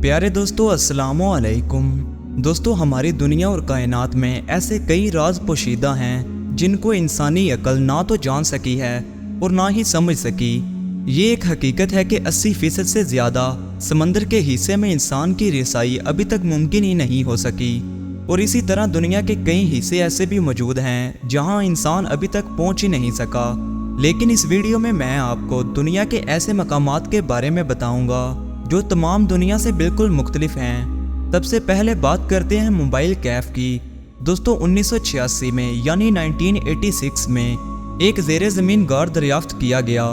प्यारे दोस्तों, अस्सलामु अलैकुम। दोस्तों, हमारी दुनिया और कायनात में ऐसे कई राज पोशीदा हैं जिनको इंसानी अक्ल ना तो जान सकी है और ना ही समझ सकी। ये एक हकीकत है कि 80% से ज़्यादा समंदर के हिस्से में इंसान की रिसाई अभी तक मुमकिन ही नहीं हो सकी। और इसी तरह दुनिया के कई हिस्से ऐसे भी मौजूद हैं जहां इंसान अभी तक पहुंच ही नहीं सका। लेकिन इस वीडियो में मैं आपको दुनिया के ऐसे मकामात के बारे में बताऊंगा जो तमाम दुनिया से बिल्कुल मुख्तलिफ हैं। सबसे पहले बात करते हैं मोबाइल कैफ की। दोस्तों, 1986 में यानी 1986 में एक ज़ेरे ज़मीन गार दरियाफ्त किया गया।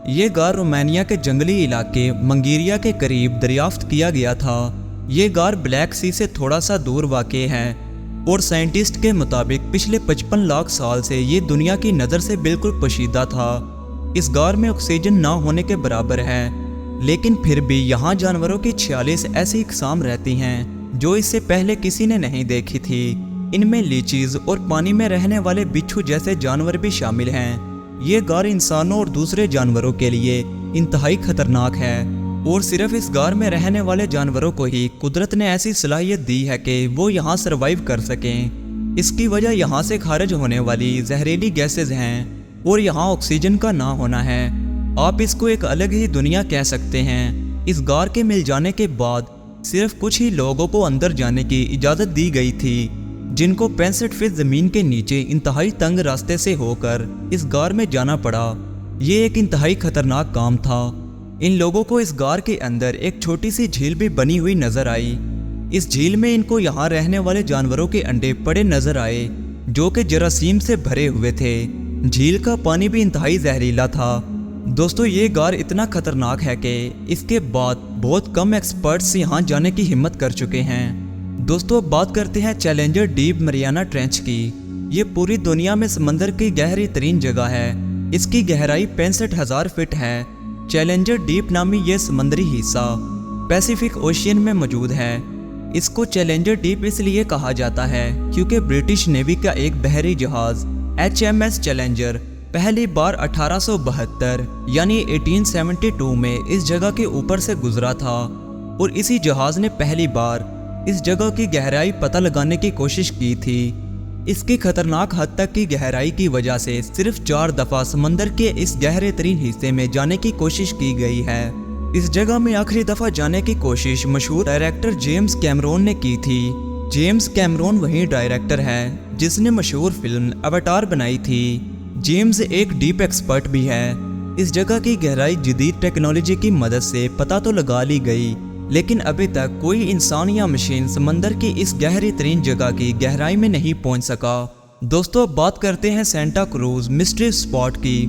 ये गार रोमानिया के जंगली इलाके मंगीरिया के करीब दरियाफ्त किया गया था। ये गार ब्लैक सी से थोड़ा सा दूर वाक़े है और साइंटिस्ट के मुताबिक पिछले 55 लाख साल से ये दुनिया की नज़र से बिल्कुल पोशीदा था। इस गार में ऑक्सीजन ना होने के बराबर है, लेकिन फिर भी यहाँ जानवरों की 46 ऐसी इकसाम रहती हैं जो इससे पहले किसी ने नहीं देखी थी। इनमें लीचीज और पानी में रहने वाले बिच्छू जैसे जानवर भी शामिल हैं। ये गार इंसानों और दूसरे जानवरों के लिए इंतहाई खतरनाक है और सिर्फ इस गार में रहने वाले जानवरों को ही कुदरत ने ऐसी सलाहियत दी है कि वो यहाँ सरवाइव कर सकें। इसकी वजह यहाँ से खारिज होने वाली जहरीली गैसेज हैं और यहाँ ऑक्सीजन का ना होना है। आप इसको एक अलग ही दुनिया कह सकते हैं। इस गार के मिल जाने के बाद सिर्फ कुछ ही लोगों को अंदर जाने की इजाज़त दी गई थी, जिनको 65 फीट ज़मीन के नीचे इंतहाई तंग रास्ते से होकर इस गार में जाना पड़ा। ये एक इंतहाई खतरनाक काम था। इन लोगों को इस गार के अंदर एक छोटी सी झील भी बनी हुई नज़र आई। इस झील में इनको यहाँ रहने वाले जानवरों के अंडे पड़े नज़र आए जो कि जरासीम से भरे हुए थे। झील का पानी भी इंतहाई जहरीला था। दोस्तों, ये गार इतना खतरनाक है कि इसके बाद बहुत कम एक्सपर्ट्स यहाँ जाने की हिम्मत कर चुके हैं। दोस्तों, अब बात करते हैं चैलेंजर डीप मरियाना ट्रेंच की। ये पूरी दुनिया में समंदर की गहरी तरीन जगह है। इसकी गहराई 65,000 फीट है। चैलेंजर डीप नामी ये समंदरी हिस्सा पैसिफिक ओशियन में मौजूद है। इसको चैलेंजर डीप इसलिए कहा जाता है क्योंकि ब्रिटिश नेवी का एक बहरी जहाज HMS चैलेंजर पहली बार 1872 यानी 1872 में इस जगह के ऊपर से गुजरा था और इसी जहाज ने पहली बार इस जगह की गहराई पता लगाने की कोशिश की थी। इसकी खतरनाक हद तक की गहराई की वजह से सिर्फ 4 दफ़ा समंदर के इस गहरे तरीन हिस्से में जाने की कोशिश की गई है। इस जगह में आखिरी दफ़ा जाने की कोशिश मशहूर डायरेक्टर जेम्स कैमरून ने की थी। जेम्स कैमरून वही डायरेक्टर है जिसने मशहूर फिल्म अवतार बनाई थी। जेम्स एक डीप एक्सपर्ट भी है। इस जगह की गहराई जदीद टेक्नोलॉजी की मदद से पता तो लगा ली गई, लेकिन अभी तक कोई इंसान या मशीन समंदर की इस गहरी तरीन जगह की गहराई में नहीं पहुंच सका। दोस्तों, अब बात करते हैं सेंटा क्रूज मिस्ट्री स्पॉट की।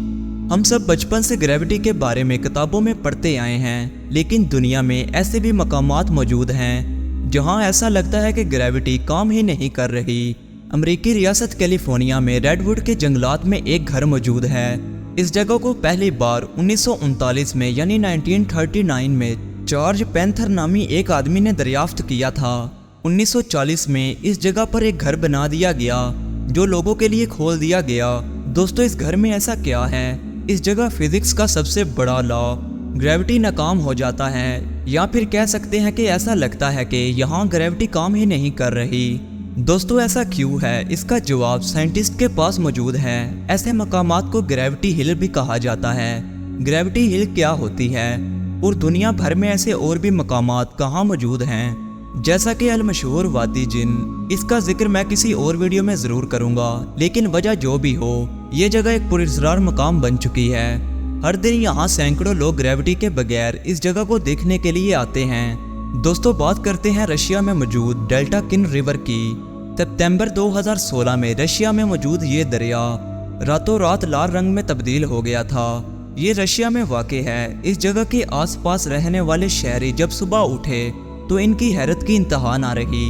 हम सब बचपन से ग्रेविटी के बारे में किताबों में पढ़ते आए हैं, लेकिन दुनिया में ऐसे भी मकामात मौजूद हैं जहां ऐसा लगता है कि ग्रेविटी काम ही नहीं कर रही। अमेरिकी रियासत कैलिफोर्निया में रेडवुड के जंगलात में एक घर मौजूद है। इस जगह को पहली बार 1939 में यानी 1939 में जॉर्ज पैंथर नामी एक आदमी ने दरियाफ्त किया था। 1940 में इस जगह पर एक घर बना दिया गया जो लोगों के लिए खोल दिया गया। दोस्तों, इस घर में ऐसा क्या है? इस जगह फिजिक्स का सबसे बड़ा लॉ ग्रेविटी नाकाम हो जाता है, या फिर कह सकते हैं कि ऐसा लगता है कि यहाँ ग्रेविटी काम ही नहीं कर रही। दोस्तों, ऐसा क्यों है? इसका जवाब साइंटिस्ट के पास मौजूद है। ऐसे मकामात को ग्रेविटी हिल भी कहा जाता है। ग्रेविटी हिल क्या होती है और दुनिया भर में ऐसे और भी मकामात कहाँ मौजूद हैं, जैसा कि अलमशहूर वादी जिन। इसका जिक्र मैं किसी और वीडियो में ज़रूर करूँगा, लेकिन वजह जो भी हो, ये जगह एक पुरस्कार मकाम बन चुकी है। हर दिन यहाँ सैकड़ों लोग ग्रेविटी के बगैर इस जगह को देखने के लिए आते हैं। दोस्तों, बात करते हैं रशिया में मौजूद डेल्टा किन रिवर की। सितंबर 2016 में रशिया में मौजूद ये दरिया रातों रात लाल रंग में तब्दील हो गया था। ये रशिया में वाक़ है। इस जगह के आसपास रहने वाले शहरी जब सुबह उठे तो इनकी हैरत की इंतहा ना रही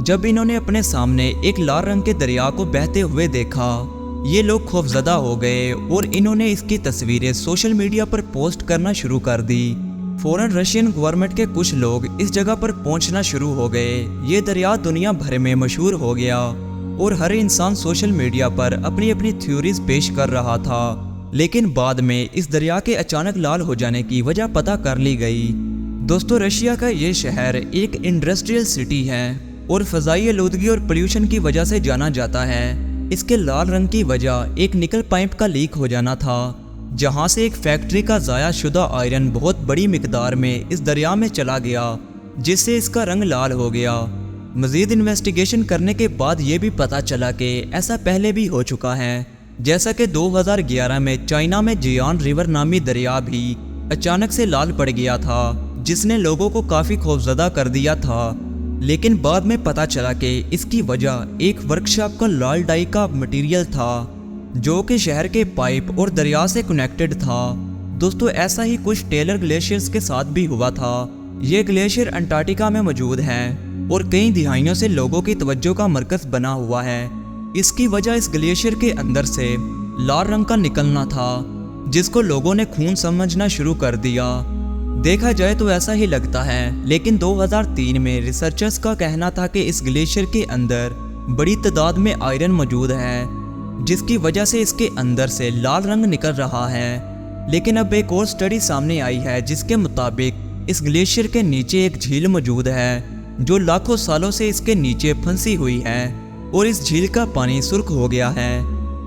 जब इन्होंने अपने सामने एक लाल रंग के दरिया को बहते हुए देखा। ये लोग खौफजदा हो गए और इन्होंने इसकी तस्वीरें सोशल मीडिया पर पोस्ट करना शुरू कर दी। फौरन रशियन गवर्नमेंट के कुछ लोग इस जगह पर पहुंचना शुरू हो गए। ये दरिया दुनिया भर में मशहूर हो गया और हर इंसान सोशल मीडिया पर अपनी अपनी थ्योरीज पेश कर रहा था। लेकिन बाद में इस दरिया के अचानक लाल हो जाने की वजह पता कर ली गई। दोस्तों रशिया का ये शहर एक इंडस्ट्रियल सिटी है और फजाई आलूदगी और पोल्यूशन की वजह से जाना जाता है। इसके लाल रंग की वजह एक निकल पाइप का लीक हो जाना था, जहां से एक फैक्ट्री का ज़ाया शुदा आयरन बहुत बड़ी मिकदार में इस दरिया में चला गया, जिससे इसका रंग लाल हो गया। मज़ीद इन्वेस्टिगेशन करने के बाद ये भी पता चला कि ऐसा पहले भी हो चुका है। जैसा कि 2011 में चाइना में जियान रिवर नामी दरिया भी अचानक से लाल पड़ गया था, जिसने लोगों को काफ़ी खौफजदा कर दिया था। लेकिन बाद में पता चला कि इसकी वजह एक वर्कशॉप का लाल डाई का मटेरियल था, जो कि शहर के पाइप और दरिया से कनेक्टेड था। दोस्तों ऐसा ही कुछ टेलर ग्लेशियर्स के साथ भी हुआ था। ये ग्लेशियर अंटार्कटिका में मौजूद है और कई दिहाइयों से लोगों की तवज्जो का मरकज़ बना हुआ है। इसकी वजह इस ग्लेशियर के अंदर से लाल रंग का निकलना था, जिसको लोगों ने खून समझना शुरू कर दिया। देखा जाए तो ऐसा ही लगता है, लेकिन 2003 में रिसर्चर्स का कहना था कि इस ग्लेशियर के अंदर बड़ी तादाद में आयरन मौजूद है, जिसकी वजह से इसके अंदर से लाल रंग निकल रहा है। लेकिन अब एक और स्टडी सामने आई है, जिसके मुताबिक इस ग्लेशियर के नीचे एक झील मौजूद है, जो लाखों सालों से इसके नीचे फंसी हुई है और इस झील का पानी सुर्ख हो गया है।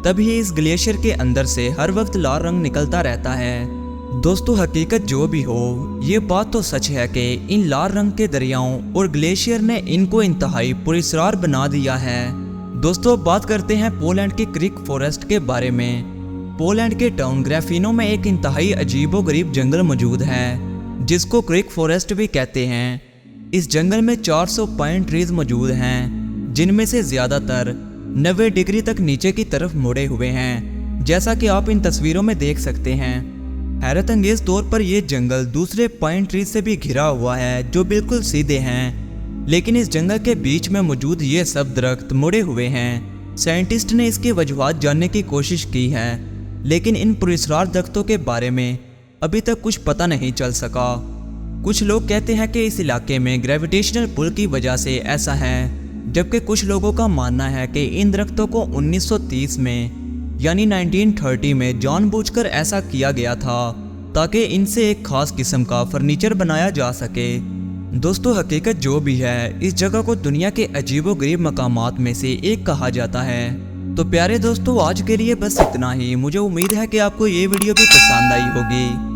तभी इस ग्लेशियर के अंदर से हर वक्त लाल रंग निकलता रहता है। दोस्तों हकीकत जो भी हो, ये बात तो सच है कि इन लाल रंग के दरियाओं और ग्लेशियर ने इनको इंतहाई पुरस्कार बना दिया है। दोस्तों बात करते हैं पोलैंड के क्रिक फॉरेस्ट के बारे में। पोलैंड के टाउन ग्रैफिनो में एक इंतहाई अजीबोगरीब जंगल मौजूद है, जिसको क्रिक फॉरेस्ट भी कहते हैं। इस जंगल में 400 पाइन ट्रीज मौजूद हैं, जिनमें से ज़्यादातर 90 डिग्री तक नीचे की तरफ मुड़े हुए हैं, जैसा कि आप इन तस्वीरों में देख सकते हैं। हैरत अंगेज तौर पर यह जंगल दूसरे पाइन ट्रीज से भी घिरा हुआ है, जो बिल्कुल सीधे हैं, लेकिन इस जंगल के बीच में मौजूद ये सब दरख्त मुड़े हुए हैं। साइंटिस्ट ने इसकी वजूहात जानने की कोशिश की है, लेकिन इन पुरस्कार दरख्तों के बारे में अभी तक कुछ पता नहीं चल सका। कुछ लोग कहते हैं कि इस इलाके में ग्रेविटेशनल पुल की वजह से ऐसा है, जबकि कुछ लोगों का मानना है कि इन दरख्तों को 1930 में यानी 1930 में जानबूझकर ऐसा किया गया था, ताकि इनसे एक खास किस्म का फर्नीचर बनाया जा सके। दोस्तों हकीकत जो भी है, इस जगह को दुनिया के अजीबोगरीब मकामात में से एक कहा जाता है। तो प्यारे दोस्तों आज के लिए बस इतना ही। मुझे उम्मीद है कि आपको ये वीडियो भी पसंद आई होगी।